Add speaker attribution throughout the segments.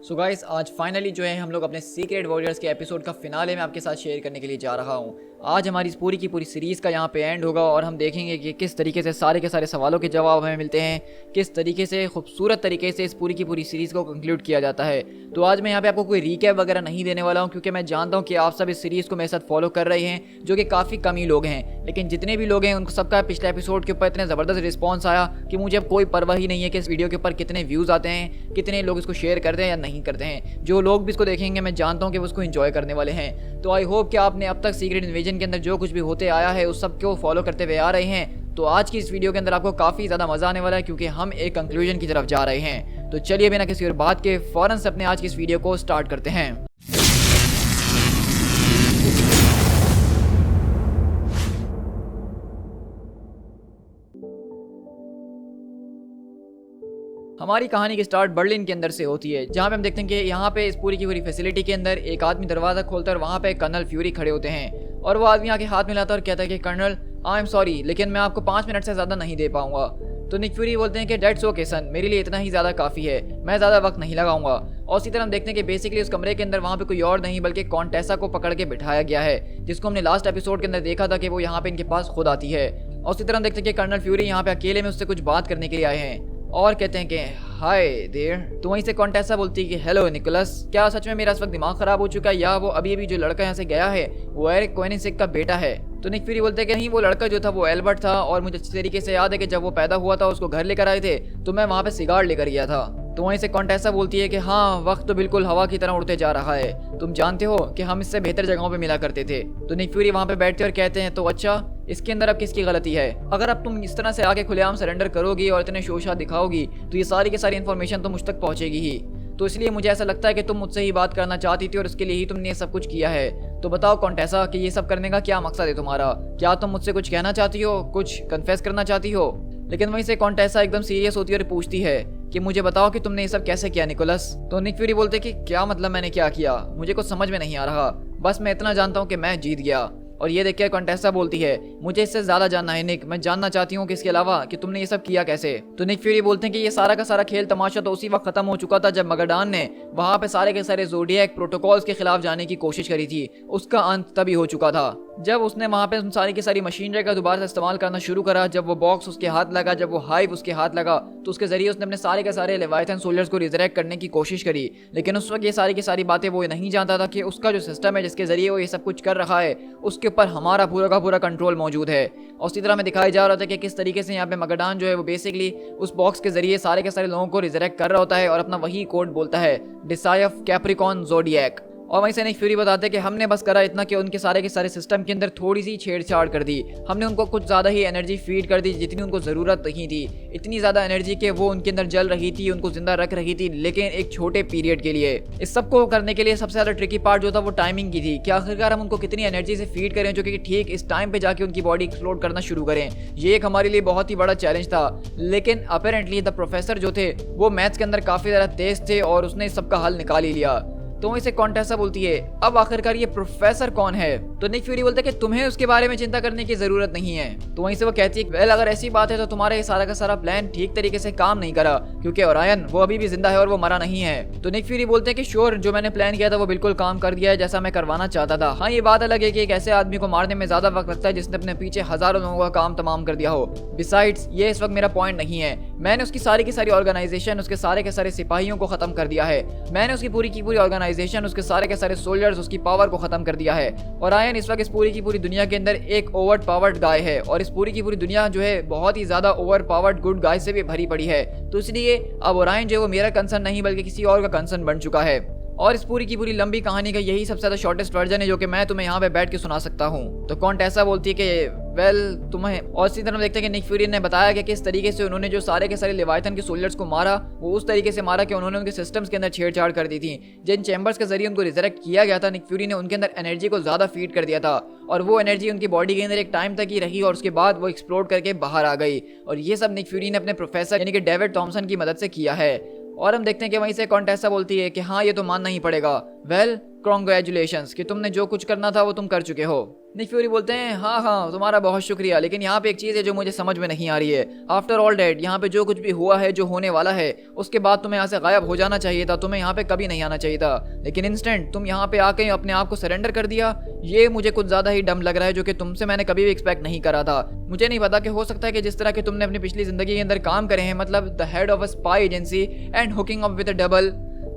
Speaker 1: So guys आज finally जो है हम लोग अपने सीक्रेट वॉरियर्स के एपिसोड का फिनाले में आपके साथ शेयर करने के लिए जा रहा हूँ। आज हमारी इस पूरी की पूरी सीरीज़ का यहाँ पे एंड होगा और हम देखेंगे कि किस तरीके से सारे के सारे सवालों के जवाब हमें मिलते हैं, किस तरीके से खूबसूरत तरीके से इस पूरी की पूरी सीरीज़ को कंक्लूड किया जाता है। तो आज मैं यहाँ पे आपको कोई रिकैप वगैरह नहीं देने वाला हूँ, क्योंकि मैं जानता हूँ कि आप सब इस सीरीज़ को मेरे साथ फॉलो कर रहे हैं, जो कि काफ़ी कम ही लोग हैं। लेकिन जितने भी लोग हैं उनको सबका पिछले एपिसोड के ऊपर इतने ज़बरदस्त रिस्पॉन्स आया कि मुझे अब कोई परवाह ही नहीं है कि इस वीडियो के ऊपर कितने व्यूज़ आते हैं, कितने लोग इसको शेयर करते हैं या नहीं करते हैं। जो लोग भी इसको देखेंगे मैं जानता हूँ कि वो उसको एंजॉय करने वाले हैं। तो आई होप कि आपने अब तक सीक्रेट इन्वेजन के अंदर जो कुछ भी होते आया है उस सब को फॉलो करते हुए आ रहे हैं। तो आज की इस वीडियो के अंदर आपको काफ़ी ज़्यादा मज़ा आने वाला है, क्योंकि हम एक कंक्लूजन की तरफ जा रहे हैं। तो चलिए बिना किसी और बात के फ़ौरन से अपने आज की इस वीडियो को स्टार्ट करते हैं। हमारी कहानी की स्टार्ट बर्लिन के अंदर से होती है, जहाँ पे हम देखते हैं कि यहाँ पे इस पूरी की पूरी फैसिलिटी के अंदर एक आदमी दरवाज़ा खोलता है और वहाँ पे कर्नल फ्यूरी खड़े होते हैं। और वो आदमी आके हाथ मिलाता है और कहता है कि कर्नल आई एम सॉरी, लेकिन मैं आपको 5 मिनट से ज़्यादा नहीं दे पाऊंगा। तो निक फ्यूरी बोलते हैं कि डेट्स ओके सन, मेरे लिए इतना ही ज़्यादा काफ़ी है, मैं ज़्यादा वक्त नहीं लगाऊंगा। और इसी तरह हम देखते हैं कि बेसिकली उस कमरे के अंदर वहाँ पे कोई और नहीं बल्कि कॉन्टेसा को पकड़ के बिठाया गया है, जिसको हमने लास्ट एपिसोड के अंदर देखा था कि वो यहाँ पे इनके पास खुद आती है। और इसी तरह हम देखते हैं कि कर्नल फ्यूरी यहाँ पे अकेले में उससे कुछ बात करने के लिए आए हैं और कहते हैं कि हाय देयर। तो वहीं से कॉन्टेसा बोलती है कि हेलो निकोलस, क्या सच में मेरा इस वक्त दिमाग खराब हो चुका है या वो अभी अभी जो लड़का यहाँ से गया है वो एरिक कोएनिगसेग का बेटा है? तो निक फ्यूरी बोलते हैं कि नहीं, वो लड़का जो था वो एल्बर्ट था और मुझे अच्छी तरीके से याद है कि जब वो पैदा हुआ था उसको घर लेकर आए थे तो मैं वहाँ पे सिगार लेकर गया था। तो वहीं से कॉन्टेसा बोलती है कि हाँ, वक्त तो बिल्कुल हवा की तरह उड़ते जा रहा है, तुम जानते हो कि हम इससे बेहतर जगहों पे मिला करते थे। तो निक फ्यूरी वहाँ पे बैठते और कहते हैं तो अच्छा, इसके अंदर अब किसकी गलती है? अगर अब तुम इस तरह से आगे खुलेआम सरेंडर करोगी और इतने शोशा दिखाओगी तो ये सारी की सारी इन्फॉर्मेशन तो मुझ तक पहुंचेगी ही। तो इसलिए मुझे ऐसा लगता है कि तुम मुझसे ही बात करना चाहती थी और उसके लिए ही तुमने ये सब कुछ किया है। तो बताओ कॉन्टेसा कि ये सब करने का क्या मकसद है तुम्हारा? क्या तुम मुझसे कुछ कहना चाहती हो, कुछ कन्फेस करना चाहती हो? लेकिन वहीं से कॉन्टेसा एकदम सीरियस होती है और पूछती है कि मुझे बताओ कि तुमने ये सब कैसे किया निकोलस। तो निक फ्यूरी बोलते कि क्या मतलब मैंने क्या किया, मुझे कुछ समझ में नहीं आ रहा, बस मैं इतना जानता हूँ कि मैं जीत गया। और ये देख के कॉन्टेसा बोलती है मुझे इससे ज्यादा जानना है निक, मैं जानना चाहती हूँ कि इसके अलावा कि तुमने ये सब किया कैसे। तो निक फ्यूरी बोलते हैं कि ये सारा का सारा खेल तमाशा तो उसी वक्त खत्म हो चुका था जब मगरडान ने वहां पे सारे के सारे ज़ोडिएक प्रोटोकॉल्स के खिलाफ जाने की कोशिश करी थी। उसका अंत तभी हो चुका था जब उसने वहां पे सारी की सारी मशीनरी का दोबारा से इस्तेमाल करना शुरू करा। जब वो बॉक्स उसके हाथ लगा, जब वो हाइव उसके हाथ लगा, तो उसके जरिए उसने अपने सारे के सारे लेवाइथन सोल्जर्स को रिजरेक्ट करने की कोशिश करी। लेकिन उस वक्त ये सारी की सारी बातें वो नहीं जानता था कि उसका जो सिस्टम है जिसके जरिए वो ये सब कुछ कर रहा है उसके ऊपर हमारा पूरा का पूरा कंट्रोल मौजूद है। और इसी तरह में दिखाया जा रहा था कि किस तरीके से यहाँ पे मगरडान जो है वो बेसिकली उस बॉक्स के जरिए सारे के सारे लोगों को रिजरेक्ट कर रहा होता है और अपना वही कोड बोलता है, डिसाई ऑफ कैप्रिकॉन ज़ोडिएक। और वहीं से निक फ्यूरी बताते हैं कि हमने बस करा इतना कि उनके सारे के सारे सिस्टम के अंदर थोड़ी सी छेड़छाड़ कर दी, हमने उनको कुछ ज़्यादा ही एनर्जी फीड कर दी जितनी उनको ज़रूरत नहीं थी। इतनी ज़्यादा एनर्जी के वो उनके अंदर जल रही थी, उनको जिंदा रख रही थी, लेकिन एक छोटे पीरियड के लिए। इस सब को करने के लिए सबसे ज़्यादा ट्रिकी पार्ट जो था वो टाइमिंग की थी कि आखिरकार हम उनको कितनी एनर्जी से फीड करें जो कि ठीक इस टाइम पे जाके उनकी बॉडी एक्सप्लोड करना शुरू करें। ये एक हमारे लिए बहुत ही बड़ा चैलेंज था। लेकिन अपेरेंटली द प्रोफेसर जो थे वो मैथ्स के अंदर काफ़ी ज़्यादा तेज थे और उसने इस सब का हल निकाल ही लिया। तो वहीं से कॉन्टेसा बोलती है अब आखिरकार ये प्रोफेसर कौन है? तो निक फ्यूरी बोलते हैं कि तुम्हें उसके बारे में चिंता करने की जरूरत नहीं है। तो वहीं से वो कहती है वेल, अगर ऐसी बात है तो तुम्हारा ये सारा का सारा प्लान ठीक तरीके से काम नहीं करा, क्योंकि ओरायन वो अभी भी जिंदा है और वो मरा नहीं है। तो निक फ्यूरी बोलते हैं कि श्योर, जो मैंने प्लान किया था वो बिल्कुल काम कर दिया है जैसा मैं करवाना चाहता था। हाँ, ये बात अलग है कि एक ऐसे आदमी को मारने में ज्यादा वक्त लगता है जिसने अपने पीछे हजारों लोगों का काम तमाम कर दिया हो। बिसाइड्स ये इस वक्त मेरा पॉइंट नहीं है, मैंने उसकी सारी की सारी ऑर्गेनाइजेशन, उसके सारे के सारे सिपाहियों को खत्म कर दिया है। मैंने उसकी पूरी की पूरी ऑर्गेनाइजेशन, उसके सारे सारे सोल्जर्स, उसकी पावर को खत्म कर दिया है। और आयन इस वक्त इस पूरी की पूरी दुनिया के अंदर एक ओवर पावर्ड गाय है और इस पूरी की पूरी दुनिया जो है बहुत ही ज्यादा ओवर पावर्ड गुड गाय से भी भरी पड़ी है। तो इसलिए अब ओरायन जो है वो मेरा कंसर्न नहीं बल्कि किसी और का कंसर्न बन चुका है। और इस पूरी की पूरी लंबी कहानी का यही सबसे ज्यादा शॉर्टेस्ट वर्जन है जो कि मैं तुम्हें यहाँ पे बैठ के सुना सकता हूँ। तो कॉन्टेसा बोलती है कि वेल तुम्हें। और इसी तरह देखते हैं कि निक फ्यूरी ने बताया कि किस तरीके से उन्होंने जो सारे के सारे लेवाइथन के सोल्जर्स को मारा वो उस तरीके से मारा कि उन्होंने उनके सिस्टम्स के अंदर छेड़छाड़ कर दी थी। जिन चैम्बर्स के जरिए उनको रिजरेक्ट किया गया था, निक फ्यूरी ने उनके अंदर एनर्जी को ज्यादा फीड कर दिया था और वो एनर्जी उनकी बॉडी के अंदर एक टाइम तक ही रही और उसके बाद वो एक्सप्लोड करके बाहर आ गई। और ये सब निक फ्यूरी ने अपने प्रोफेसर यानी कि डेविड थॉमसन की मदद से किया है। और हम देखते हैं कि वहीं से कॉन्टेसा बोलती है कि हाँ, ये तो मानना ही पड़ेगा। वेल, कॉन्ग्रेचुलेशंस कि तुमने जो कुछ करना था वो तुम कर चुके हो। निक फ्यूरी बोलते हैं हाँ हाँ तुम्हारा बहुत शुक्रिया, लेकिन यहाँ पे एक चीज़ है जो मुझे समझ में नहीं आ रही है। आफ्टर ऑल डैट, यहाँ पे जो कुछ भी हुआ है, जो होने वाला है, उसके बाद तुम्हें यहाँ से गायब हो जाना चाहिए था, तुम्हें यहाँ पे कभी नहीं आना चाहिए था। लेकिन इंस्टेंट तुम यहाँ पे आके अपने आप को सरेंडर कर दिया। ये मुझे कुछ ज़्यादा ही डम लग रहा है, जो कि तुमसे मैंने कभी भी एक्सपेक्ट नहीं करा था। मुझे नहीं पता कि हो सकता है कि जिस तरह के तुमने अपनी पिछली ज़िंदगी के अंदर काम करे हैं, मतलब the head of a spy agency and hooking up with a double.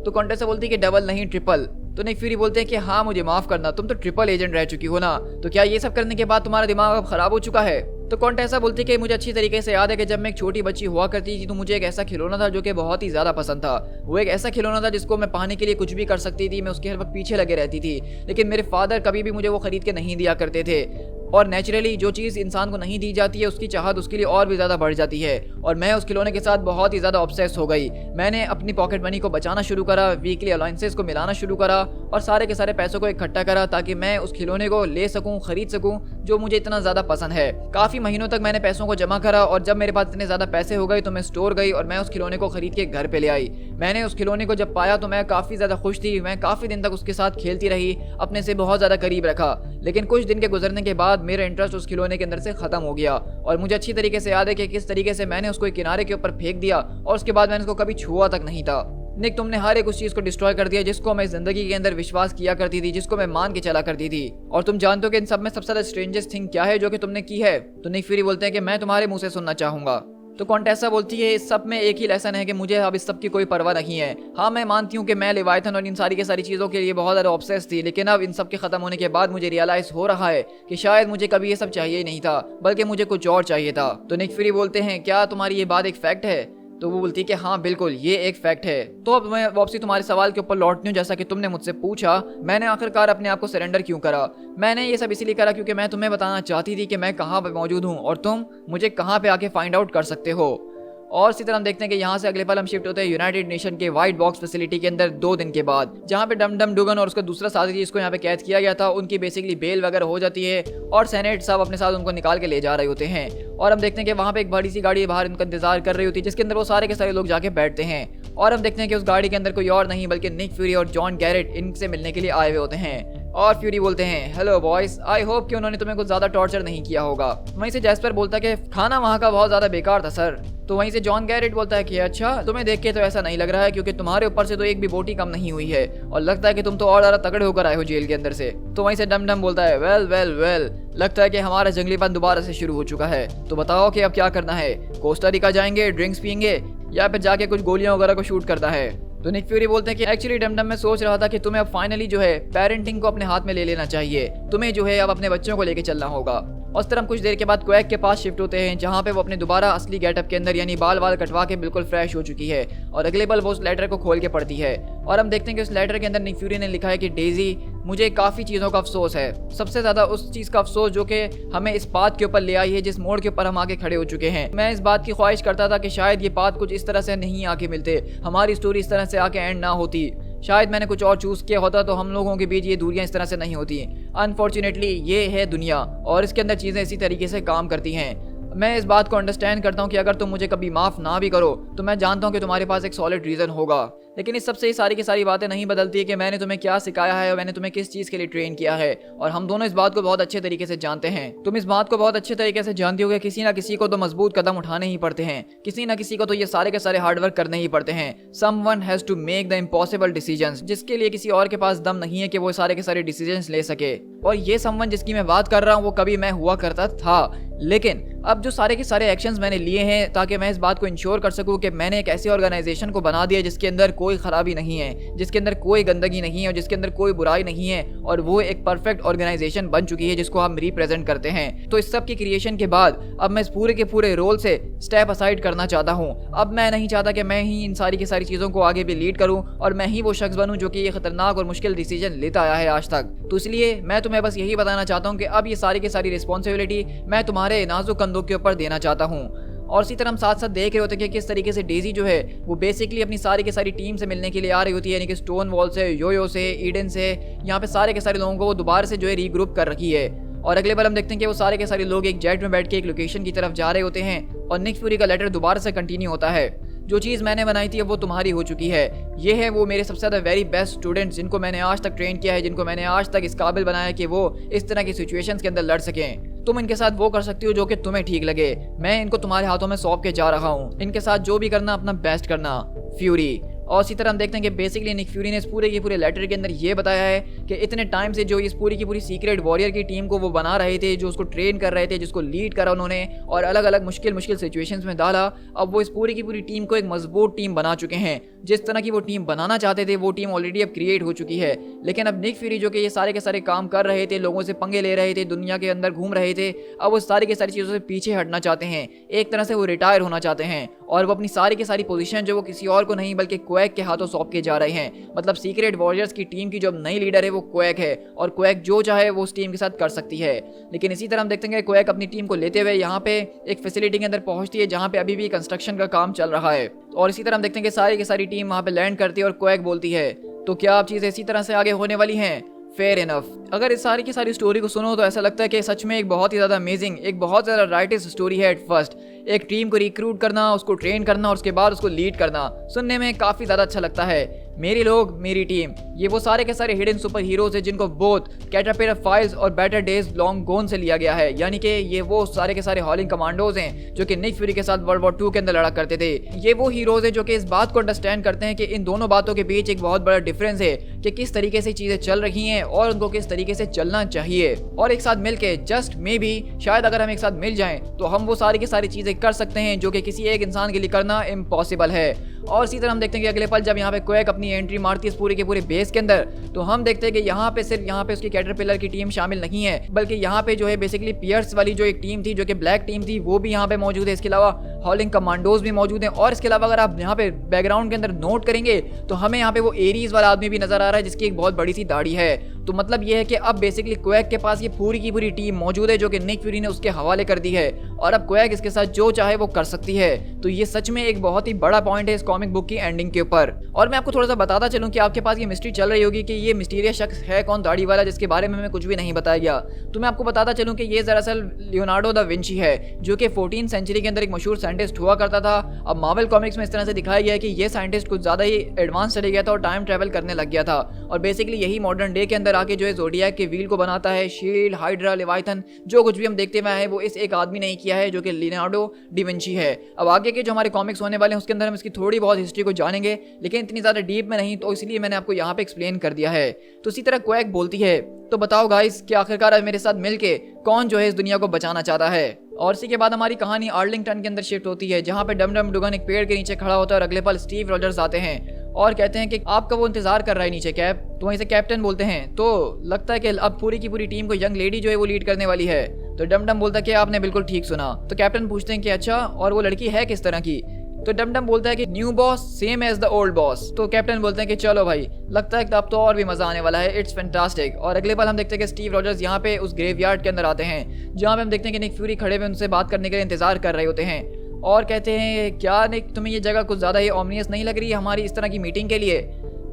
Speaker 1: तो कॉन्टेसा बोलती है कि डबल नहीं ट्रिपल। तो निक फ्यूरी बोलते हैं कि हाँ मुझे माफ करना, तुम तो ट्रिपल एजेंट रह चुकी हो ना, तो क्या ये सब करने के बाद तुम्हारा दिमाग अब खराब हो चुका है? तो कॉन्टेसा बोलती है कि मुझे अच्छी तरीके से याद है कि जब मैं एक छोटी बच्ची हुआ करती थी तो मुझे एक ऐसा खिलौना था जो कि बहुत ही ज़्यादा पसंद था। वो एक ऐसा खिलौना था जिसको मैं पाने के लिए कुछ भी कर सकती थी, मैं उसके हर वक्त पीछे लगे रहती थी, लेकिन मेरे फादर कभी भी मुझे वो खरीद के नहीं दिया करते थे। और नेचुरली जो चीज़ इंसान को नहीं दी जाती है उसकी चाहत उसके लिए और भी ज़्यादा बढ़ जाती है, और मैं उस खिलौने के साथ बहुत ही ज़्यादा ऑब्सेस हो गई। मैंने अपनी पॉकेट मनी को बचाना शुरू करा, वीकली अलाउंसेस को मिलाना शुरू करा और सारे के सारे पैसों को इकट्ठा करा ताकि मैं उस खिलौने को ले सकूं, खरीद सकूं जो मुझे इतना ज़्यादा पसंद है। काफ़ी महीनों तक मैंने पैसों को जमा करा और जब मेरे पास इतने ज़्यादा पैसे हो गए तो मैं स्टोर गई और मैं उस खिलौने को खरीद के घर पे ले आई। मैंने उस खिलौने को जब पाया तो मैं काफ़ी ज़्यादा खुश थी, मैं काफ़ी दिन तक उसके साथ खेलती रही, अपने से बहुत ज़्यादा करीब रखा। लेकिन कुछ दिन के गुजरने के बाद मेरा इंटरेस्ट उस खिलौने के अंदर से ख़त्म हो गया और मुझे अच्छी तरीके से याद है कि किस तरीके से मैंने उसको एक किनारे के ऊपर फेंक दिया और उसके बाद मैंने उसको कभी छुआ तक नहीं था। निक तुमने हर एक उस चीज़ को डिस्ट्रॉय कर दिया जिसको मैं जिंदगी के अंदर विश्वास किया करती थी, जिसको मैं मान के चला करती थी। और तुम जानते हो कि इन सब में सबसे ज़्यादा स्ट्रेंजेस्ट थिंग क्या है जो कि तुमने की है? तो निक फ्यूरी बोलते हैं कि मैं तुम्हारे मुंह से सुनना चाहूँगा। तो कॉन्टेसा बोलती है इस सब में एक ही लेसन है कि मुझे अब इस सब की कोई परवाह नहीं है। हाँ मैं मानती हूँ कि मैं लेवाइथन और इन सारी की सारी चीज़ों के लिए बहुत ज़्यादा ऑब्सेस थी, लेकिन अब इन सब के ख़त्म होने के बाद मुझे रियलाइज़ हो रहा है कि शायद मुझे कभी ये सब चाहिए ही नहीं था, बल्कि मुझे कुछ और चाहिए था। तो निक फ्यूरी बोलते हैं क्या तुम्हारी ये बात एक फैक्ट है? तो वो बोलती है कि हाँ बिल्कुल ये एक फैक्ट है। तो अब मैं वापसी तुम्हारे सवाल के ऊपर लौटती हूँ। जैसा कि तुमने मुझसे पूछा, मैंने आखिरकार अपने आप को सरेंडर क्यों करा? मैंने ये सब इसीलिए करा क्योंकि मैं तुम्हें बताना चाहती थी कि मैं कहाँ पे मौजूद हूँ और तुम मुझे कहाँ पे आके फाइंड आउट कर सकते हो। और इसी तरह हम देखते हैं कि यहाँ से अगले पल हम शिफ्ट होते हैं यूनाइटेड नेशन के व्हाइट बॉक्स फैसिलिटी के अंदर 2 दिन के बाद, जहाँ पे डम डम डुगन और उसका दूसरा साथी जिसको यहाँ पे कैद किया गया था उनकी बेसिकली बेल वगैरह हो जाती है और सेनेट सब अपने साथ उनको निकाल के ले जा रहे होते हैं। और हम देखते हैं कि वहाँ पे एक बड़ी सी गाड़ी बाहर उनका इंतजार कर रही होती है जिसके अंदर वो सारे के सारे लोग जाके बैठते हैं। और हम देखते हैं कि उस गाड़ी के अंदर कोई और नहीं बल्कि निक फ्यूरी और जॉन गैरेट इनसे मिलने के लिए आए हुए होते हैं। और फ्यूरी बोलते हैं हेलो बॉयज, आई होप कि उन्होंने तुम्हें कुछ ज़्यादा टॉर्चर नहीं किया होगा। वहीं से जैस्पर बोलता है कि खाना वहाँ का बहुत ज़्यादा बेकार था सर। तो वहीं से जॉन गैरेट बोलता है कि अच्छा तुम्हें देख के तो ऐसा नहीं लग रहा है क्योंकि तुम्हारे ऊपर से तो एक भी बोटी कम नहीं हुई है और लगता है कि तुम तो और ज़्यादा तगड़े होकर आए हो जेल के अंदर से। तो वहीं से डम डम बोलता है वेल वेल वेल, लगता है कि हमारा जंगलीपन दोबारा से शुरू हो चुका है। तो बताओ कि अब क्या करना है? कोस्टा रिका जाएंगे, ड्रिंक्स पियेंगे या फिर जाके कुछ गोलियां वगैरह को शूट करना है? तो निक फ्यूरी बोलते हैं कि एक्चुअली डमडम मैं सोच रहा था कि तुम्हें अब फाइनली जो है पेरेंटिंग को अपने हाथ में ले लेना चाहिए, तुम्हें जो है अब अपने बच्चों को लेके चलना होगा। और इस तरह हम कुछ देर के बाद क्वैक के पास शिफ्ट होते हैं जहाँ पे वो अपने दोबारा असली गेटअप के अंदर यानी बाल वाल कटवा के बिल्कुल फ्रेश हो चुकी है और अगले पल वो उस लेटर को खोल के पढ़ती है। और हम देखते हैं कि उस लेटर के अंदर निक फ्यूरी ने लिखा है कि डेजी मुझे काफ़ी चीज़ों का अफसोस है, सबसे ज़्यादा उस चीज़ का अफसोस जो कि हमें इस बात के ऊपर ले आई है जिस मोड़ के ऊपर हम आके खड़े हो चुके हैं। मैं इस बात की ख्वाहिश करता था कि शायद ये बात कुछ इस तरह से नहीं आके मिलते, हमारी स्टोरी इस तरह से आके एंड ना होती, शायद मैंने कुछ और चूज़ किया होता तो हम लोगों के बीच ये दूरियां इस तरह से नहीं होती। अनफॉर्चुनेटली ये है दुनिया और इसके अंदर चीज़ें इसी तरीके से काम करती हैं। मैं इस बात को अंडरस्टैंड करता हूँ कि अगर तुम मुझे कभी माफ़ ना भी करो तो मैं जानता हूँ कि तुम्हारे पास एक सॉलिड रीज़न होगा, लेकिन इस सबसे सारी की सारी बातें नहीं बदलती है कि मैंने तुम्हें क्या सिखाया है और मैंने तुम्हें किस चीज़ के लिए ट्रेन किया है। और हम दोनों इस बात को बहुत अच्छे तरीके से जानते हैं, तुम इस बात को बहुत अच्छे तरीके से जानती हो कि किसी ना किसी को तो मजबूत कदम उठाने ही पड़ते हैं, किसी ना किसी को तो ये सारे के सारे हार्डवर्क करने ही पड़ते हैं। Someone has to make the impossible decisions, जिसके लिए किसी और के पास दम नहीं है कि वो सारे के सारे डिसीजंस ले सके। और ये समवन जिसकी मैं बात कर रहा हूँ वो कभी मैं हुआ करता था, लेकिन अब जो सारे के सारे एक्शंस मैंने लिए हैं ताकि मैं इस बात को इंश्योर कर सकूं कि मैंने एक ऐसी ऑर्गेनाइजेशन को बना दिया जिसके अंदर कोई खराबी नहीं है, जिसके अंदर कोई गंदगी नहीं है और जिसके अंदर कोई बुराई नहीं है, और वो एक परफेक्ट ऑर्गेनाइजेशन बन चुकी है जिसको हम रिप्रेजेंट करते हैं। तो इस सब की क्रिएशन के बाद अब मैं इस पूरे के पूरे रोल से स्टेप असाइड करना चाहता हूँ। अब मैं नहीं चाहता कि मैं ही इन सारी की सारी चीज़ों को आगे भी लीड करूँ और मैं ही वो शख्स बनूँ जो कि ये खतरनाक और मुश्किल डिसीजन लेता आया है आज तक। तो इसलिए मैं तुम्हें बस यही बताना चाहता हूँ कि अब ये सारी की सारी रिस्पॉन्सिबिलिटी मैं तुम्हारे नाजुक कंधों के ऊपर देना चाहता हूँ। और इसी तरह हम साथ साथ देख रहे होते हैं कि किस तरीके से डेजी जो है वो बेसिकली अपनी सारी की सारी टीम से मिलने के लिए आ रही होती है, यानी कि स्टोन वॉल से, योयो से, ईडन से, यहाँ पे सारे के सारे लोगों को वो दोबारा से जो है रीग्रुप कर रखी है। और अगले बार हम देखते हैं कि वो सारे के सारे लोग एक जेट में बैठ के एक लोकेशन की तरफ जा रहे होते हैं और निक फ्यूरी का लेटर दोबारा से कंटिन्यू होता है। जो चीज़ मैंने बनाई थी अब वो तुम्हारी हो चुकी है। ये है वो मेरे सबसे ज़्यादा वेरी बेस्ट स्टूडेंट्स जिनको मैंने आज तक ट्रेन किया है, जिनको मैंने आज तक इस काबिल बनाया कि वो इस तरह की सिचुएशंस के अंदर लड़ सकें। तुम इनके साथ वो कर सकती हो जो कि तुम्हें ठीक लगे। मैं इनको तुम्हारे हाथों में सौंप के जा रहा हूँ। इनके साथ जो भी करना अपना बेस्ट करना, फ्यूरी। और इसी तरह हम देखते हैं कि बेसिकली निक फ्यूरी ने इस पूरे के पूरे लेटर के अंदर ये बताया है कि इतने टाइम से जो इस पूरी की पूरी सीक्रेट वॉरियर की टीम को वो बना रहे थे, जो उसको ट्रेन कर रहे थे, जिसको लीड करा उन्होंने और अलग अलग मुश्किल सिचुएशंस में डाला, अब वो इस पूरी की पूरी टीम को एक मजबूत टीम बना चुके हैं। जिस तरह की वो टीम बनाना चाहते थे वो टीम ऑलरेडी अब क्रिएट हो चुकी है। लेकिन अब निक फ्यूरी जो कि ये सारे के सारे काम कर रहे थे, लोगों से पंगे ले रहे थे, दुनिया के अंदर घूम रहे थे, अब वो सारी की सारी चीज़ों से पीछे हटना चाहते हैं। एक तरह से वो रिटायर होना चाहते हैं और वो अपनी सारी की सारी पोजीशन जो वो किसी और को नहीं बल्कि क्वैक के हाथों सौंप के जा रहे हैं। मतलब सीक्रेट वॉरियर्स की टीम की जो नई लीडर है वो क्वैक है और क्वैक जो चाहे वो उस टीम के साथ कर सकती है। लेकिन इसी तरह हम देखते हैं कि क्वैक अपनी टीम को लेते हुए यहाँ पे एक फैसिलिटी के अंदर पहुंचती है जहाँ पे अभी भी कंस्ट्रक्शन का काम चल रहा है। और इसी तरह हम देखते हैं कि सारी की सारी टीम वहाँ पे लैंड करती है और क्वैक बोलती है, तो क्या आप चीज़ें इसी तरह से आगे होने वाली हैं? Fair enough. अगर इस सारी की सारी स्टोरी को सुनो तो ऐसा लगता है कि सच में एक बहुत ही ज़्यादा अमेजिंग, एक बहुत ज़्यादा राइटिस स्टोरी है। एट फर्स्ट एक टीम को रिक्रूट करना, उसको ट्रेन करना और उसके बाद उसको लीड करना सुनने में काफ़ी ज़्यादा अच्छा लगता है। मेरे लोग मेरी टीम, ये वो सारे के सारे हिडन सुपर हीरोज है जिनको बोथ कैटरपिलर फाइल्स और बेटर डेज लॉन्ग गोन से लिया गया है। यानी कि ये वो सारे के सारे हॉलिंग कमांडोज हैं जो कि निक फ्यूरी के साथ वर्ल्ड वॉर 2 के अंदर लड़ा करते थे। ये वो हीरोज हैं जो कि इस बात को अंडरस्टैंड करते हैं कि इन दोनों बातों के बीच एक बहुत बड़ा डिफरेंस है कि किस तरीके से चीज़ें चल रही हैं और उनको किस तरीके से चलना चाहिए। और एक साथ मिलके जस्ट मे बी शायद अगर हम एक साथ मिल जाएं तो हम वो सारी की सारी चीज़ें कर सकते हैं जो कि किसी एक इंसान के लिए करना इम्पॉसिबल है। और इसी तरह हम देखते हैं कि अगले पल जब यहाँ पे क्वैक अपनी एंट्री मारती है इस पूरे के पूरे बेस के अंदर, तो हम देखते हैं कि यहाँ पे सिर्फ यहाँ पे उसकी कैटरपिलर की टीम शामिल नहीं है, बल्कि यहाँ पे जो है बेसिकली पियर्स वाली जो एक टीम थी जो कि ब्लैक टीम थी वो भी यहाँ पे मौजूद है। इसके अलावा हॉलिंग कमांडोज भी मौजूद हैं। और इसके अलावा अगर आप यहाँ पे बैकग्राउंड के अंदर नोट करेंगे तो हमें यहाँ पे वो एरीज वाला आदमी भी नजर आ रहा है जिसकी एक बहुत बड़ी सी दाढ़ी है। तो मतलब ये है कि अब बेसिकली क्वैक के पास ये पूरी की पूरी टीम मौजूद है जो कि निक फ्यूरी ने उसके हवाले कर दी है और अब क्वैक इसके साथ जो चाहे वो कर सकती है। तो ये सच में एक बहुत ही बड़ा पॉइंट है इस कॉमिक बुक की एंडिंग के ऊपर। और मैं आपको थोड़ा सा बताता चलूं कि आपके पास ये मिस्ट्री चल रही होगी कि ये मिस्टीरियस शख्स है कौन दाढ़ी वाला जिसके बारे में हमें कुछ भी नहीं बताया गया। तो मैं आपको बताता चलूं कि ये दरअसल लियोनार्डो दा विंची है जो कि 14th सेंचुरी के अंदर एक मशहूर साइंटिस्ट हुआ करता था। अब मार्वल कॉमिक्स में इस तरह से दिखाया गया है कि ये साइंटिस्ट कुछ ज़्यादा ही एडवांस चले गया था और टाइम ट्रैवल करने लग गया था और बेसिकली यही मॉडर्न डे के अंदर आके जो है ज़ोडिएक के व्हील को बनाता है। शील्ड, हाइड्रा, लेवाइथन जो कुछ भी हम देखते हुए हैं वो इस एक आदमी ने ही किया है जो कि लियोनार्डो डी विंची है। अब आगे के जो हमारे कॉमिक्स होने वाले हैं उसके अंदर हम इसकी थोड़ी बहुत हिस्ट्री को जानेंगे लेकिन इतनी ज़्यादा डीप में नहीं, तो इसलिए मैंने आपको यहाँ पे एक्सप्लेन कर दिया है। तो इसी तरह क्वैक बोलती है, तो बताओ गाइस कि आखिरकार आज मेरे साथ मिलके कौन जो है इस दुनिया को बचाना चाहता है। और इसी के बाद हमारी कहानी आर्लिंगटन के अंदर शिफ्ट होती है जहाँ पे डम डम डुगन एक पेड़ के नीचे खड़ा होता है और अगले पल स्टीव रॉजर्स आते हैं और कहते हैं कि आपका वो इंतजार कर रहा है नीचे कैप। तो वहीं से कैप्टन बोलते हैं, तो लगता है कि अब पूरी की पूरी टीम को यंग लेडी जो है वो लीड करने वाली है। तो डम डम बोलता है कि आपने बिल्कुल ठीक सुना। तो कैप्टन पूछते हैं कि अच्छा और वो लड़की है किस तरह की? तो डम डम बोलता है कि new boss same as the old boss. तो कैप्टन बोलते हैं कि चलो भाई लगता है कि अब तो और भी मजा आने वाला है, इट्स फैंटास्टिक। और अगले पल हम देखते हैं कि स्टीव रॉजर्स यहाँ पे उस ग्रेवयार्ड के अंदर आते हैं जहाँ पे हम देखते हैं कि निक फ्यूरी खड़े हुए उनसे बात करने के लिए इंतजार कर रहे होते हैं और कहते हैं क्या निक तुम्हें ये जगह कुछ ज़्यादा ही ऑमनियस नहीं लग रही है हमारी इस तरह की मीटिंग के लिए?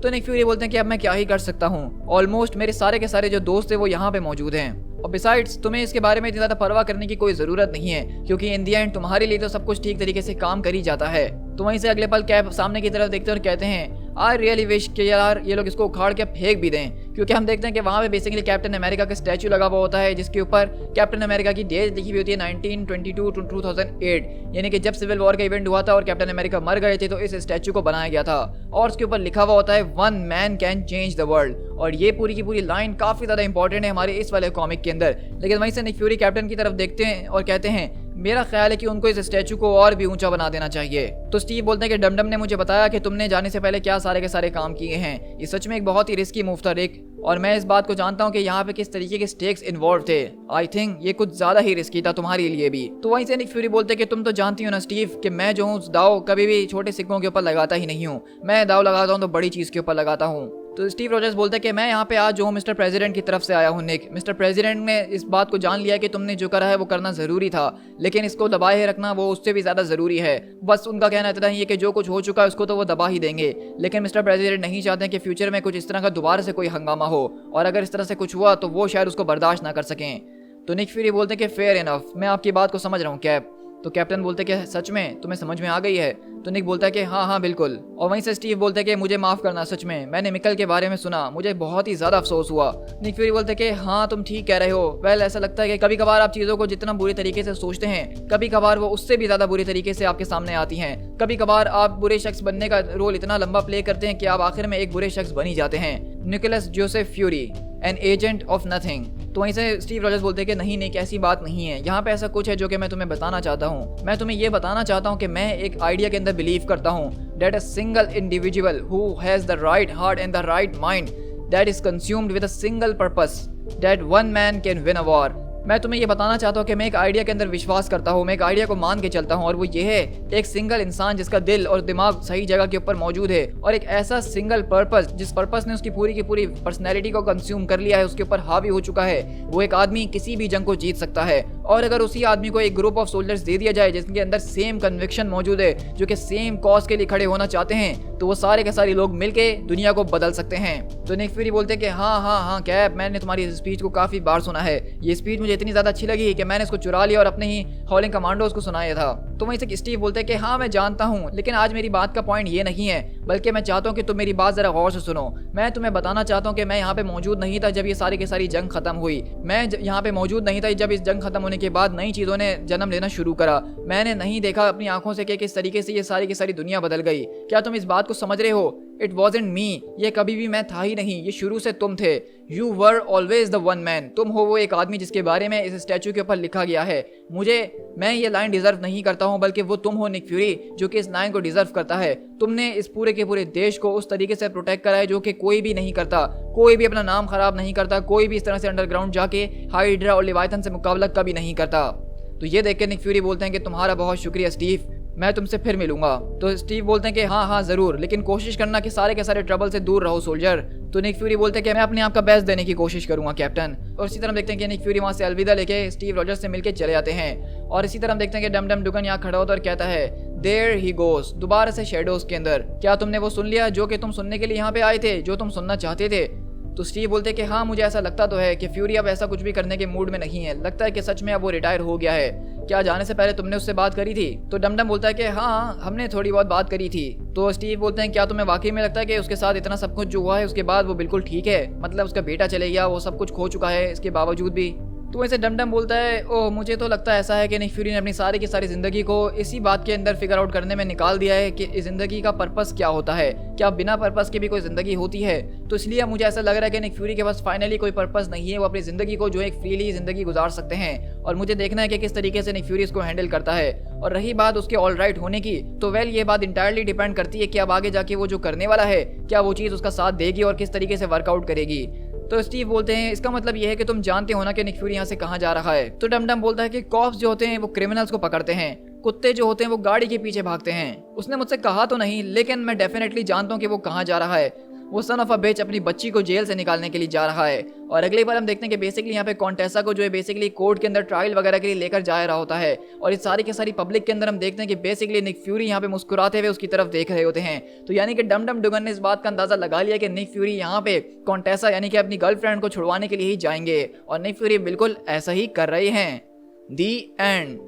Speaker 1: तो निक फ्यूरी बोलते हैं कि अब मैं क्या ही कर सकता हूँ, ऑलमोस्ट मेरे सारे के सारे जो दोस्त है वो यहाँ पे मौजूद हैं और बिसाइड्स तुम्हें इसके बारे में इतनी ज़्यादा परवाह करने की कोई ज़रूरत नहीं है क्योंकि इन दी एंड तुम्हारे लिए तो सब कुछ ठीक तरीके से काम कर ही जाता है। तो वहीं से अगले पल कैप सामने की तरफ देखते हैं और कहते हैं आई रियली विश कि यार ये लोग इसको उखाड़ के फेंक भी दें, क्योंकि हम देखते हैं कि वहाँ पे बेसिकली कैप्टन अमेरिका का स्टैचू लगा हुआ होता है जिसके ऊपर कैप्टन अमेरिका की डेट लिखी हुई होती है 1922 टू 2008, यानी कि जब सिविल वॉर का इवेंट हुआ था और कैप्टन अमेरिका मर गए थे तो इस स्टैचू को बनाया गया था और उसके ऊपर लिखा हुआ होता है one man can change the world. और ये पूरी की पूरी लाइन काफ़ी ज़्यादा इंपॉर्टेंट है हमारे इस वाले कॉमिक के अंदर। लेकिन वहीं से निक फ्यूरी कैप्टन की तरफ देखते हैं और कहते हैं मेरा ख्याल है कि उनको इस स्टैचू को और भी ऊंचा बना देना चाहिए। तो स्टीव बोलते हैं कि डमडम ने मुझे बताया कि तुमने जाने से पहले क्या सारे के सारे काम किए हैं। ये सच में एक बहुत ही रिस्की मूव था रिक, और मैं इस बात को जानता हूँ कि यहाँ पे किस तरीके के स्टेक्स इन्वॉल्व थे। आई थिंक ये कुछ ज्यादा ही रिस्की था तुम्हारे लिए भी। तो वहीं से निक फ्यूरी बोलते हैं कि तुम तो जानती हो ना स्टीव कि मैं जो हूँ दाव कभी भी छोटे सिक्कों के ऊपर लगाता ही नहीं हूँ, मैं दाव लगाता हूँ तो बड़ी चीज के ऊपर लगाता हूँ। तो स्टीव रॉजर्स बोलते हैं कि मैं यहाँ पे आज जो हूँ मिस्टर प्रेसिडेंट की तरफ से आया हूँ निक। मिस्टर प्रेसिडेंट ने इस बात को जान लिया कि तुमने जो करा है वो करना ज़रूरी था, लेकिन इसको दबाए रखना वो उससे भी ज़्यादा ज़रूरी है। बस उनका कहना इतना ही है कि जो कुछ हो चुका है उसको तो वो दबा ही देंगे, लेकिन मिस्टर प्रेसिडेंट नहीं चाहते कि फ्यूचर में कुछ इस तरह का दोबारा से कोई हंगामा हो, और अगर इस तरह से कुछ हुआ तो वो शायद उसको बर्दाश्त ना कर सकें। तो निक फ्यूरी बोलते हैं कि फेयर इनफ, मैं आपकी बात को समझ रहा हूँ कैप, तो कैप्टन बोलते कि सच में तुम्हें समझ में आ गई है? तो निक बोलता है कि हाँ हाँ बिल्कुल। और वहीं से स्टीव बोलता है कि मुझे माफ करना, सच में मैंने मिकल के बारे में सुना, मुझे बहुत ही ज्यादा अफसोस हुआ। निक फ्यूरी बोलते हैं कि हाँ तुम ठीक कह रहे हो। वेल ऐसा लगता है कि कभी कभार आप चीजों को जितना बुरी तरीके से सोचते हैं, कभी कभार वो उससे भी ज्यादा बुरी तरीके से आपके सामने आती हैं। कभी कभार आप बुरे शख्स बनने का रोल इतना लंबा प्ले करते हैं कि आप आखिर में एक बुरे शख्स बन ही जाते हैं। Nicholas Joseph Fury, an agent of nothing. तो वहीं से स्टीव रॉजर्स बोलते हैं कि नहीं ऐसी बात नहीं है, यहाँ पे ऐसा कुछ है जो कि मैं तुम्हें बताना चाहता हूँ। मैं तुम्हें ये बताना चाहता हूँ कि मैं एक आइडिया के अंदर बिलीव करता हूँ, that a single individual who has the right heart and the right mind that is consumed with a single purpose, that one man can win a war. मैं तुम्हें ये बताना चाहता हूँ कि मैं एक आइडिया के अंदर विश्वास करता हूँ, मैं एक आइडिया को मान के चलता हूँ, और वो ये है एक सिंगल इंसान जिसका दिल और दिमाग सही जगह के ऊपर मौजूद है, और एक ऐसा सिंगल पर्पस जिस पर्पस ने उसकी पूरी की पूरी पर्सनैलिटी को कंज्यूम कर लिया है, उसके ऊपर हावी हो चुका है। वो एक आदमी किसी भी जंग को जीत सकता है, और अगर उसी आदमी को एक ग्रुप ऑफ सोल्जर्स दे दिया जाए जिसके अंदर सेम कन्विक्शन मौजूद है, जो कि सेम कॉज के लिए खड़े होना चाहते हैं, तो वो सारे के सारे लोग मिलके दुनिया को बदल सकते हैं। तो निक फ्यूरी बोलते हैं कि हाँ कैप, मैंने तुम्हारी स्पीच को काफी बार सुना है, ये स्पीच मुझे इतनी ज्यादा अच्छी लगी कि मैंने इसको चुरा लिया और अपने ही हॉलिंग कमांडोज को सुनाया था। तो वहीं से स्टीव बोलते हैं कि हाँ मैं जानता हूँ, लेकिन आज मेरी बात का पॉइंट ये नहीं है, बल्कि मैं चाहता हूँ कि तुम मेरी बात जरा गौर से सुनो। मैं तुम्हें बताना चाहता हूँ कि मैं यहाँ पे मौजूद नहीं था जब ये सारी की सारी जंग खत्म हुई, मैं यहाँ पे मौजूद नहीं था जब इस जंग खत्म होने के बाद नई चीजों ने जन्म लेना शुरू करा। मैंने नहीं देखा अपनी आंखों से कि किस तरीके से ये सारी की सारी दुनिया बदल गई। क्या तुम इस बात को समझ रहे हो? इट वॉज़न्ट मी, ये कभी भी मैं था ही नहीं, ये शुरू से तुम थे। You were always the one man, तुम हो वो एक आदमी जिसके बारे में इस स्टैचू के ऊपर लिखा गया है। मैं ये लाइन डिजर्व नहीं करता हूँ, बल्कि वो तुम हो निक फ्यूरी जो कि इस लाइन को डिजर्व करता है। तुमने इस पूरे के पूरे देश को उस तरीके से प्रोटेक्ट करा है जो कि कोई भी नहीं करता, कोई भी अपना नाम खराब नहीं करता, कोई भी इस तरह से अंडरग्राउंड जाके हाइड्रा और लेवाइथन से मुकाबला कभी नहीं करता। तो ये देख के निक फ्यूरी बोलते हैं कि तुम्हारा बहुत शुक्रिया स्टीव, मैं तुमसे फिर मिलूंगा। तो स्टीव बोलते हैं कि हाँ जरूर, लेकिन कोशिश करना कि सारे के सारे ट्रबल से दूर रहो सोल्जर। तो निक फ्यूरी बोलते हैं कि मैं अपने आप का बेस्ट देने की कोशिश करूंगा कैप्टन। और इसी तरह हम देखते हैं कि निक फ्यूरी वहां से अलविदा लेके स्टीव रॉजर्स से मिलके चले जाते हैं। और इसी तरह हम देखते हैं कि डम डम डुगन यहाँ खड़ा होता और कहता है देयर ही गोस, दोबारा से शेडोज के अंदर। क्या तुमने वो सुन लिया जो कि तुम सुनने के लिए यहाँ पे आए थे, जो तुम सुनना चाहते थे? तो स्टीव बोलते हैं कि हाँ मुझे ऐसा लगता तो है कि फ्यूरी अब ऐसा कुछ भी करने के मूड में नहीं है, लगता है कि सच में अब वो रिटायर हो गया है। क्या जाने से पहले तुमने उससे बात करी थी? तो डमडम बोलता है कि हाँ हमने थोड़ी बहुत बात करी थी। तो स्टीव बोलते हैं क्या तुम्हें वाकई में लगता है कि उसके साथ इतना सब कुछ जो हुआ है उसके बाद वो बिल्कुल ठीक है, मतलब उसका बेटा चले गया, वो सब कुछ खो चुका है इसके बावजूद भी? तो वैसे डमडम बोलता है ओह मुझे तो लगता है ऐसा है कि निक फ्यूरी ने अपनी सारी की सारी जिंदगी को इसी बात के अंदर फिगर आउट करने में निकाल दिया है कि इस जिंदगी का पर्पस क्या होता है, क्या बिना पर्पस के भी कोई जिंदगी होती है। तो इसलिए मुझे ऐसा लग रहा है कि निक फ्यूरी के पास फाइनली कोई पर्पस नहीं है, वो अपनी जिंदगी को जो एक फ्रीली जिंदगी गुजार सकते हैं। और मुझे देखना है कि किस तरीके से निक फ्यूरी इसको हैंडल करता है। और रही बात उसके ऑल राइट होने की, तो वेल ये बात इंटायरली डिपेंड करती है कि अब आगे जाके वो जो करने वाला है क्या वो चीज़ उसका साथ देगी और किस तरीके से वर्कआउट करेगी। तो स्टीव बोलते हैं इसका मतलब ये है कि तुम जानते हो ना कि निक फ्यूरी यहाँ से कहाँ जा रहा है। तो डमडम बोलता है कि कॉप्स जो होते हैं वो क्रिमिनल्स को पकड़ते हैं, कुत्ते जो होते हैं वो गाड़ी के पीछे भागते हैं। उसने मुझसे कहा तो नहीं, लेकिन मैं डेफिनेटली जानता हूँ कि वो कहाँ जा रहा है। वो सन ऑफ अ बिच अपनी बच्ची को जेल से निकालने के लिए जा रहा है। और अगली बार हम देखते हैं कि बेसिकली यहाँ पे कॉन्टेसा को जो है बेसिकली कोर्ट के अंदर ट्रायल वगैरह के लिए लेकर जा रहा होता है। और इस सारी के सारी पब्लिक के अंदर हम देखते हैं कि बेसिकली निक फ्यूरी यहाँ पे मुस्कुराते हुए उसकी तरफ देख रहे होते हैं। तो यानी कि डमडम डुगन ने इस बात का अंदाजा लगा लिया कि निक फ्यूरी यहाँ पे कॉन्टेसा यानी कि अपनी गर्लफ्रेंड को छुड़वाने के लिए ही जाएंगे, और निक फ्यूरी बिल्कुल ऐसा ही कर रहे हैं। दी एंड।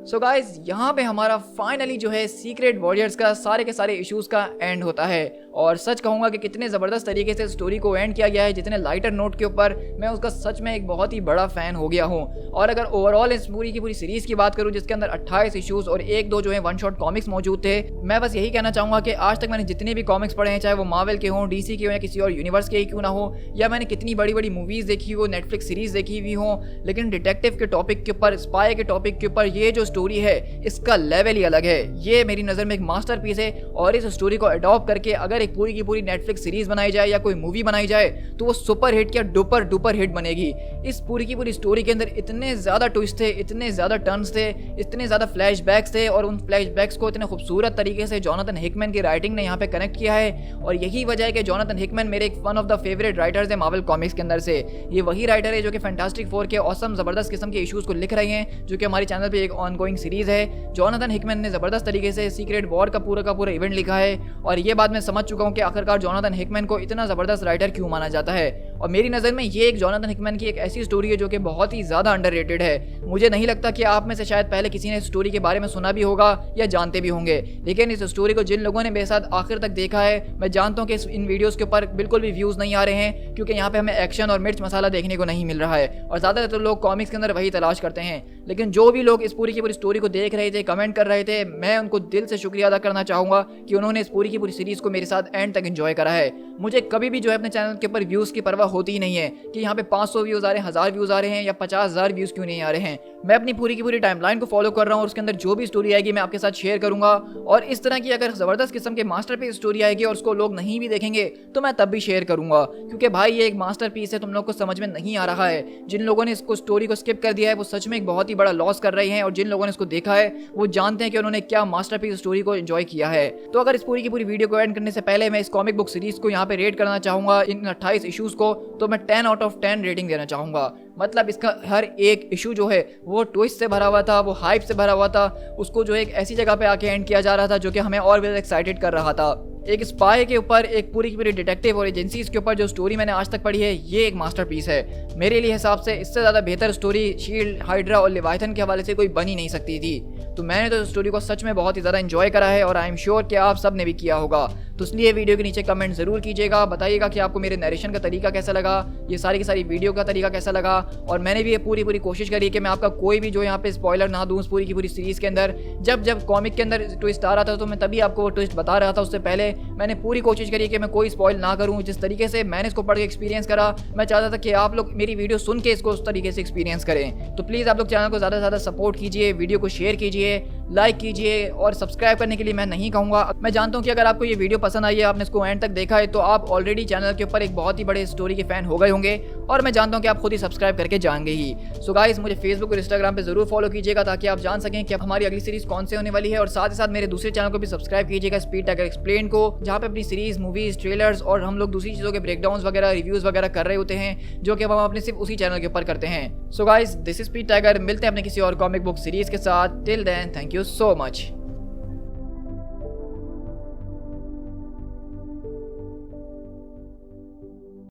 Speaker 1: सो गाइज यहाँ पे हमारा फाइनली जो है सीक्रेट वॉरियर्स का सारे के सारे इश्यूज का एंड होता है। और सच कहूँगा कि कितने ज़बरदस्त तरीके से स्टोरी को एंड किया गया है, जितने लाइटर नोट के ऊपर, मैं उसका सच में एक बहुत ही बड़ा फ़ैन हो गया हूँ। और अगर ओवरऑल इस पूरी की पूरी सीरीज़ की बात करूँ जिसके अंदर 28 इश्यूज़ और एक दो जो है वन शॉट कॉमिक्स मौजूद थे, मैं बस यही कहना चाहूँगा कि आज तक मैंने जितने भी कॉमिक्स पढ़े हैं, चाहे वो मार्वल के हों, डीसी के हों या किसी और यूनिवर्स के ही क्यों ना हो, या मैंने कितनी बड़ी बड़ी मूवीज़ देखी हो, नेटफ्लिक्स सीरीज़ देखी हुई हो, लेकिन डिटेक्टिव के टॉपिक के ऊपर, स्पाई के टॉपिक के ऊपर ये जो स्टोरी है इसका लेवल ही अलग है। ये मेरी नज़र में एक मास्टरपीस है। और इस स्टोरी को अडॉप्ट करके अगर एक पूरी की पूरी नेटफ्लिक्स सीरीज बनाई जाए या कोई मूवी बनाई जाए तो वो सुपर हिट या डुपर डुपर हिट बनेगी। इस पूरी की पूरी स्टोरी के अंदर इतने ज़्यादा ट्विस्ट थे, इतने ज़्यादा टर्न्स थे, इतने ज़्यादा फ्लैशबैक्स थे, और उन फ्लैशबैक्स को इतने खूबसूरत तरीके से जोनाथन हिकमैन की राइटिंग ने यहाँ पे कनेक्ट किया है। और यही वजह है कि जोनाथन हिकमैन मेरे एक one of the favourite writers है मार्वल कॉमिक्स के अंदर से। ये वही राइटर है जो कि फैंटास्टिक फोर के ऑसम ज़बरदस्त किस्म के इशूज़ को लिख रहे हैं, जो कि हमारे चैनल पर एक ऑनगोइंग सीरीज़ है। जोनाथन हिकमैन ने ज़बरदस्त तरीके से सीक्रेट वॉर का पूरा इवेंट लिखा है। और ये बात मैं समझ चुका हूँ कि आखिरकार जोनाथन हिकमैन को इतना ज़बरदस्त राइटर क्यों माना जाता है। और मेरी नज़र में ये एक जोनाथन हिकमैन की एक ऐसी स्टोरी है जो कि बहुत ही ज़्यादा अंडररेटेड है। मुझे नहीं लगता कि आप में से शायद पहले किसी ने इस स्टोरी के बारे में सुना भी होगा या जानते भी होंगे, लेकिन इस स्टोरी को जिन लोगों ने मेरे साथ आखिर तक देखा है, मैं जानता हूँ कि इन वीडियोज़ के ऊपर बिल्कुल भी व्यूज़ नहीं आ रहे हैं, क्योंकि यहाँ पे हमें एक्शन और मिर्च मसाला देखने को नहीं मिल रहा है और ज़्यादातर लोग कॉमिक्स के अंदर वही तलाश करते हैं। लेकिन जो भी लोग इस पूरी की पूरी स्टोरी को देख रहे थे, कमेंट कर रहे थे, मैं उनको दिल से शुक्रिया अदा करना चाहूँगा कि उन्होंने इस पूरी की पूरी सीरीज़ को मेरे साथ एंड तक एंजॉय करा है। मुझे कभी भी जो है अपने चैनल के ऊपर व्यूज़ की परवाह होती ही नहीं है कि यहाँ पे 500 व्यूज़ आ रहे हैं, 1000 व्यूज़ आ रहे हैं या 50,000 व्यूज़ क्यों नहीं आ रहे हैं। मैं अपनी पूरी की पूरी टाइमलाइन को फॉलो कर रहा हूँ और उसके अंदर जो भी स्टोरी आएगी मैं आपके साथ शेयर करूँगा। और इस तरह की अगर ज़बरदस्त किस्म के मास्टरपीस स्टोरी आएगी और उसको लोग नहीं भी देखेंगे तो मैं तब भी शेयर करूँगा, क्योंकि भाई ये एक मास्टरपीस है, तुम लोग को समझ में नहीं आ रहा है। जिन लोगों ने इसको स्टोरी को स्किप कर दिया है वो सच में एक बहुत ही बड़ा लॉस कर रहे हैं, और जिन लोगों ने इसको देखा है वो जानते हैं कि उन्होंने क्या मास्टरपीस स्टोरी को एंजॉय किया है। तो अगर इस पूरी की पूरी वीडियो को एंड करने से पहले मैं इस कॉमिक बुक सीरीज को यहाँ पे रेट करना चाहूँगा, इन 28 इशूज़ को, तो मैं 10 आउट ऑफ 10 रेटिंग देना चाहूँगा। मतलब इसका हर एक इशू जो है वो ट्विस्ट से भरा हुआ था, वो हाइप से भरा हुआ था, उसको जो एक ऐसी जगह पे आके एंड किया जा रहा था जो कि हमें और भी एक्साइटेड कर रहा था। एक स्पाई के ऊपर, एक पूरी की पूरी डिटेक्टिव और एजेंसीज के ऊपर जो स्टोरी मैंने आज तक पढ़ी है, ये एक मास्टरपीस है। मेरे लिए हिसाब से इससे ज़्यादा बेहतर स्टोरी शील्ड, हाइड्रा और लेवाइथन के हवाले से कोई बन ही नहीं सकती थी। तो मैंने तो स्टोरी को सच में बहुत ही ज़्यादा एंजॉय करा है और आई एम श्योर कि आप सब ने भी किया होगा। तो इसलिए वीडियो के नीचे कमेंट ज़रूर कीजिएगा, बताइएगा कि आपको मेरे नरेशन का तरीका कैसा लगा, ये सारी की सारी वीडियो का तरीका कैसा लगा। और मैंने भी ये पूरी कोशिश करी कि मैं आपका कोई भी जो यहाँ पे स्पॉइलर ना दूँ पूरी की पूरी सीरीज़ के अंदर। जब कॉमिक के अंदर ट्विस्ट आ रहा था तो मैं तभी आपको वो ट्विस्ट बता रहा था, उससे पहले मैंने पूरी कोशिश करी कि मैं कोई स्पॉइल ना करूँ। जिस तरीके से मैंने इसको पढ़ के एक्सपीरियंस करा, मैं चाहता था कि आप लोग मेरी वीडियो सुन के इसको उस तरीके से एक्सपीरियंस करें। तो प्लीज़ आप लोग चैनल को ज़्यादा से ज़्यादा सपोर्ट कीजिए, वीडियो को शेयर कीजिए, लाइक कीजिए, और सब्सक्राइब करने के लिए मैं नहीं कहूँगा। मैं जानता हूँ कि अगर आपको ये वीडियो पसंद आई है, आपने इसको एंड तक देखा है, तो आप ऑलरेडी चैनल के ऊपर एक बहुत ही बड़े स्टोरी के फैन हो गए होंगे, और मैं जानता हूँ कि आप खुद ही सब्सक्राइब करके जाएंगे ही। सो गाइस, मुझे फेसबुक और इंस्टाग्राम पे जरूर फॉलो कीजिएगा ताकि आप जान सकें कि अब हमारी अगली सीरीज कौन से होने वाली है। और साथ ही साथ मेरे दूसरे चैनल को भी सब्सक्राइब कीजिएगा, स्पीड टाइगर एक्सप्लेन को, जहाँ पे अपनी सीरीज, मूवीज, ट्रेलर्स और हम लोग दूसरी चीज़ों के ब्रेकडाउन वगैरह, रिव्यूज वगैरह कर रहे होते हैं, जो कि हम अपने सिर्फ उसी चैनल के ऊपर करते हैं। So guys, this is speed tiger. मिलते हैं अपने किसी और कॉमिक बुक सीरीज के साथ। Till then, thank you so much.